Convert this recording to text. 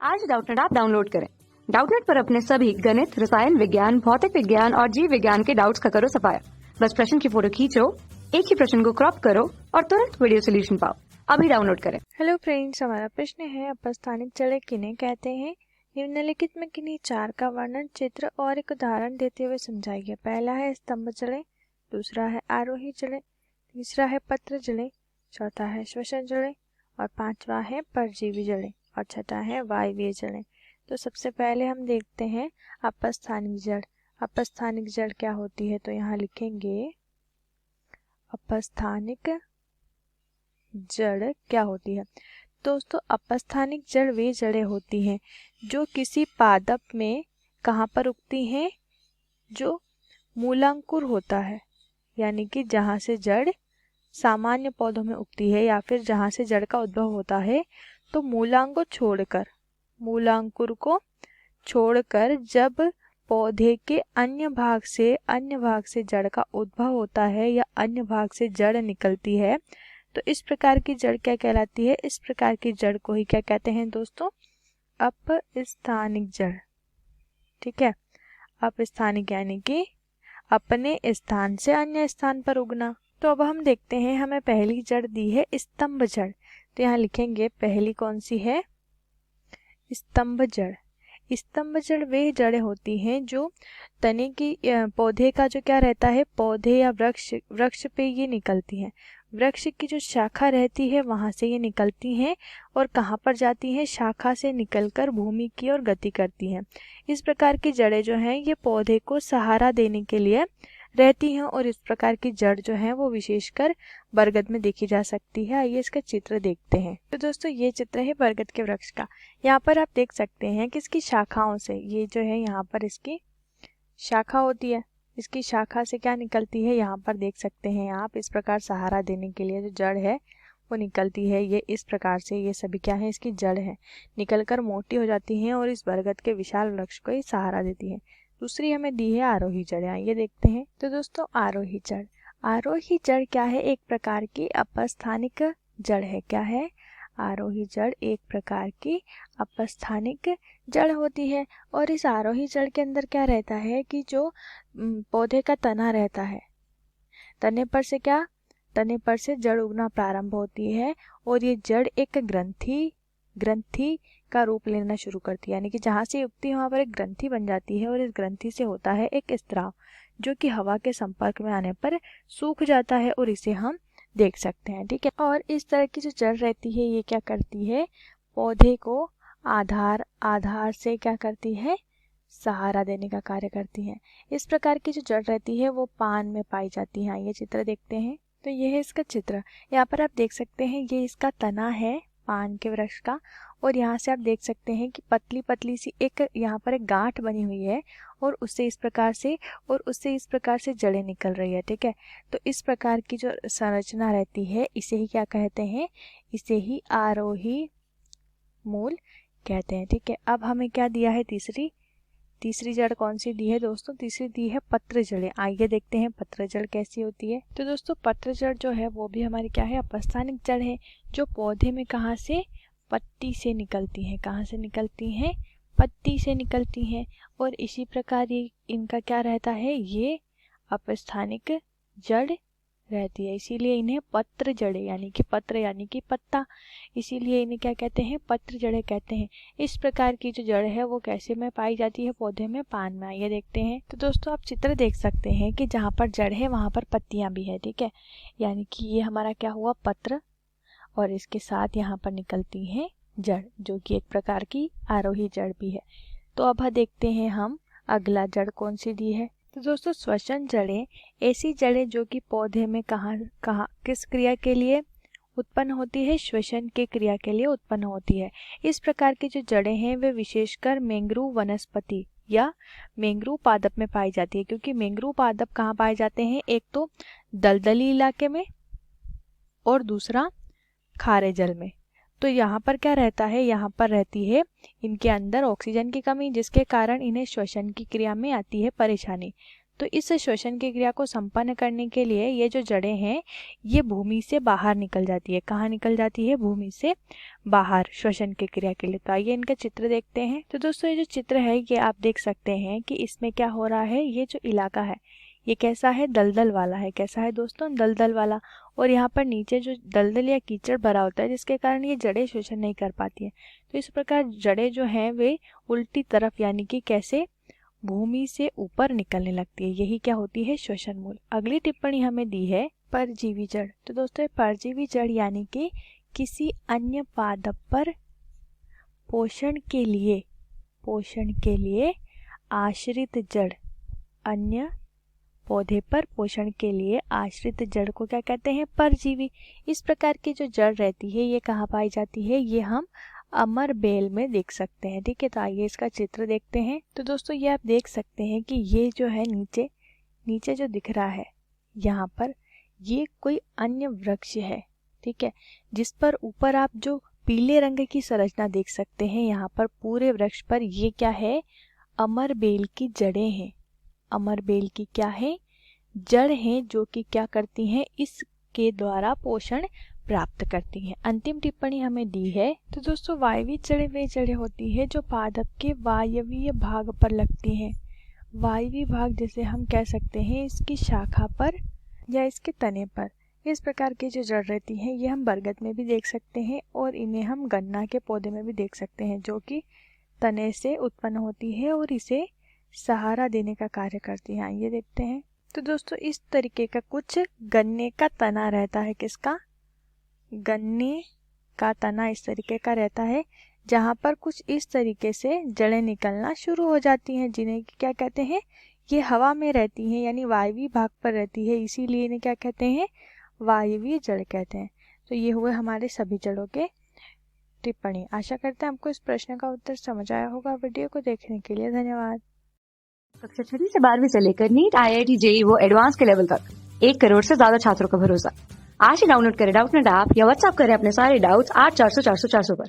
आज Doubtnut app download करें। Doubtnut पर अपने सभी गणित, रसायन विज्ञान, भौतिक विज्ञान और जीव विज्ञान के डाउट्स का करो सफाया। बस प्रश्न की फोटो खींचो, एक ही प्रश्न को क्रॉप करो और तुरंत वीडियो सोल्यूशन पाओ। अभी डाउनलोड करें। हेलो फ्रेंड्स, हमारा प्रश्न है अपस्थानिक जड़ें किन्हें कहते हैं। निम्नलिखित में किन्हीं चार का वर्णन चित्र और एक उदाहरण देते हुए समझाइए। पहला है स्तंभ जड़ें, दूसरा है आरोही जड़ें, तीसरा है पत्र जड़ें, चौथा है श्वसन जड़ें और पांचवा है परजीवी जड़ें और छठा है वायवीय जड़ें। तो सबसे पहले हम देखते हैं अपस्थानिक जड़। अपस्थानिक जड़ क्या होती है, तो यहाँ लिखेंगे अपस्थानिक जड़ क्या होती है। दोस्तों, अपस्थानिक जड़ वे जड़ें होती हैं जो किसी पादप में कहाँ पर उगती हैं, जो मूलांकुर होता है, यानी कि जहाँ से जड़ सामान्य पौधों में उगती है या फिर जहाँ से जड़ का उद्भव होता है, तो मूलांकुर को छोड़कर जब पौधे के अन्य भाग से जड़ का उद्भव होता है या अन्य भाग से जड़ निकलती है, तो इस प्रकार की जड़ क्या कहलाती है। इस प्रकार की जड़ को ही क्या कहते हैं दोस्तों, अपस्थानिक जड़। ठीक है, अपस्थानिक यानी कि अपने स्थान से अन्य स्थान पर उगना। तो अब हम देखते हैं, हमें पहली जड़ दी है स्तंभ जड़। तो यहाँ लिखेंगे पहली कौन सी है, स्तंभ जड़। स्तंभ जड़ वे जड़ें होती हैं जो तने की पौधे का जो क्या रहता है, पौधे या वृक्ष पे ये निकलती हैं। वृक्ष की जो शाखा रहती है वहां से ये निकलती हैं और कहाँ पर जाती हैं, शाखा से निकलकर भूमि की ओर गति करती हैं। इस प्रकार की जड़ें जो हैं ये पौधे को सहारा देने के लिए रहती हैं और इस प्रकार की जड़ जो है वो विशेषकर बरगद में देखी जा सकती है। आइए इसका चित्र देखते हैं। तो दोस्तों, ये चित्र है बरगद के वृक्ष का। यहाँ पर आप देख सकते हैं कि इसकी शाखाओं से, ये जो है यहाँ पर इसकी शाखा होती है, इसकी शाखा से क्या निकलती है, यहाँ पर देख सकते हैं आप। इस प्रकार सहारा देने के लिए जो जड़ है वो निकलती है, ये इस प्रकार से, ये सभी क्या है, इसकी जड़ है, निकलकर मोटी हो जाती हैं और इस बरगद के विशाल वृक्ष को ही सहारा देती है। दूसरी हमें दी है आरोही जड़, आइए देखते हैं। तो दोस्तों, आरोही जड़ क्या है, एक प्रकार की अपस्थानिक जड़ है। क्या है, आरोही जड़ एक प्रकार की अपस्थानिक जड़ होती है। और इस आरोही जड़ के अंदर क्या रहता है कि जो पौधे का तना रहता है, तने पर से जड़ उगना प्रारंभ होती है और ये जड़ एक ग्रंथि का रूप लेना शुरू करती है, यानी कि जहाँ से उगती है वहाँ पर एक ग्रंथि बन जाती है और इस ग्रंथि से होता है एक स्राव, जो कि हवा के संपर्क में आने पर सूख जाता है और इसे हम देख सकते हैं। ठीक है, और इस तरह की जो जड़ रहती है ये क्या करती है, पौधे को आधार से क्या करती है, सहारा देने का कार्य करती है। इस प्रकार की जो जड़ रहती है वो पान में पाई जाती है। ये चित्र देखते हैं। तो ये है इसका चित्र। यहाँ पर आप देख सकते हैं ये इसका तना है पान के वृक्ष का, और यहाँ से आप देख सकते हैं कि पतली पतली सी एक यहाँ पर एक गांठ बनी हुई है और उससे इस प्रकार से जड़ें निकल रही है। ठीक है, तो इस प्रकार की जो संरचना रहती है इसे ही क्या कहते हैं, इसे ही आरोही मूल कहते हैं। ठीक है, अब हमें क्या दिया है, तीसरी जड़ कौन सी दी है दोस्तों, तीसरी दी है पत्र जड़ें। आइए देखते हैं पत्र जड़ कैसी होती है। तो दोस्तों, पत्र जड़ जो है वो भी हमारी क्या है, अपस्थानिक जड़ है, जो पौधे में कहाँ से, पत्ती से निकलती हैं। कहाँ से निकलती हैं, पत्ती से निकलती हैं। और इसी प्रकार ये इनका क्या रहता है, ये अपस्थानिक जड़ रहती है, इसीलिए इन्हें पत्र जड़ें यानी कि पत्र यानी कि पत्ता, इसीलिए इन्हें क्या कहते हैं, पत्र जड़ें कहते हैं। इस प्रकार की जो जड़ है वो कैसे में पाई जाती है, पौधे में, पान में। आइए देखते हैं। तो दोस्तों, आप चित्र देख सकते हैं कि जहाँ पर जड़ है वहाँ पर पत्तियां भी है। ठीक है, यानी कि ये हमारा क्या हुआ, पत्र, और इसके साथ यहाँ पर निकलती हैं जड़, जो कि एक प्रकार की आरोही जड़ भी है। तो अब देखते हैं हम अगला जड़ कौन सी दी है। तो दोस्तों, श्वसन जड़ें ऐसी जड़ें जो कि पौधे में कहाँ किस क्रिया के लिए उत्पन्न होती है, श्वसन के क्रिया के लिए उत्पन्न होती है। इस प्रकार की जो जड़ें हैं वे विशेषकर मैंग्रोव वनस्पति या मैंग्रोव पादप में पाई जाती है, क्योंकि मैंग्रोव पादप कहाँ पाए जाते हैं, एक तो दलदली इलाके में और दूसरा खारे जल में। तो यहाँ पर क्या रहता है, यहाँ पर रहती है इनके अंदर ऑक्सीजन की कमी, जिसके कारण इन्हें श्वसन की क्रिया में आती है परेशानी। तो इस श्वसन की क्रिया को संपन्न करने के लिए ये जो जड़ें हैं ये भूमि से बाहर निकल जाती है। कहाँ निकल जाती है? भूमि से बाहर श्वसन की क्रिया के लिए। तो आइए इनका चित्र देखते हैं। तो दोस्तों ये जो चित्र है ये आप देख सकते हैं कि इसमें क्या हो रहा है। ये जो इलाका है ये कैसा है? दलदल वाला है। कैसा है दोस्तों? दलदल वाला। और यहाँ पर नीचे जो दलदल या कीचड़ भरा होता है जिसके कारण ये जड़ें श्वसन नहीं कर पाती है। तो इस प्रकार जड़ें जो हैं वे उल्टी तरफ यानी कि कैसे? भूमि से ऊपर निकलने लगती है। यही क्या होती है? श्वसन मूल। अगली टिप्पणी हमें दी है परजीवी जड़। तो दोस्तों परजीवी जड़ यानी कि किसी अन्य पादप पर पोषण के लिए आश्रित जड़। अन्य पौधे पर पोषण के लिए आश्रित जड़ को क्या कहते हैं? परजीवी। इस प्रकार की जो जड़ रहती है ये कहाँ पाई जाती है? ये हम अमर बेल में देख सकते हैं। ठीक है, तो आइए इसका चित्र देखते हैं। तो दोस्तों ये आप देख सकते हैं कि ये जो है नीचे जो दिख रहा है यहाँ पर ये कोई अन्य वृक्ष है। ठीक है, जिस पर ऊपर आप जो पीले रंग की संरचना देख सकते हैं यहाँ पर पूरे वृक्ष पर ये क्या है? अमर बेल की जड़ें हैं। अमर बेल की क्या है? जड़ हैं जो कि क्या करती हैं? इसके द्वारा पोषण प्राप्त करती हैं। अंतिम टिप्पणी हमें दी है। तो दोस्तों वायवीय जड़ें वे जड़ें होती है जो पादप के वायवीय भाग पर लगती हैं। वायवीय भाग जैसे हम कह सकते हैं इसकी शाखा पर या इसके तने पर। इस प्रकार की जो जड़ रहती हैं ये हम बरगद में भी देख सकते हैं और इन्हें हम गन्ना के पौधे में भी देख सकते हैं जो कि तने से उत्पन्न होती है और इसे सहारा देने का कार्य करती है। आइए देखते हैं। तो दोस्तों इस तरीके का कुछ गन्ने का तना रहता है। किसका? गन्ने का तना इस तरीके का रहता है जहाँ पर कुछ इस तरीके से जड़ें निकलना शुरू हो जाती हैं जिन्हें क्या कहते हैं? ये हवा में रहती हैं यानी वायवीय भाग पर रहती है, इसीलिए इन्हें क्या कहते हैं? वायवीय जड़ कहते हैं। तो ये हुए हमारे सभी जड़ों के टिप्पणी। आशा करते हैं आपको इस प्रश्न का उत्तर समझ आया होगा। वीडियो को देखने के लिए धन्यवाद। कक्षा 6 से 12वीं से लेकर नीट, IIT, JEE वो एडवांस के लेवल तक 1 करोड़ से ज्यादा छात्रों का भरोसा। आज ही डाउनलोड करें डाउटनेट ऐप या व्हाट्सएप करें अपने सारे डाउट्स 8400 400 400 पर।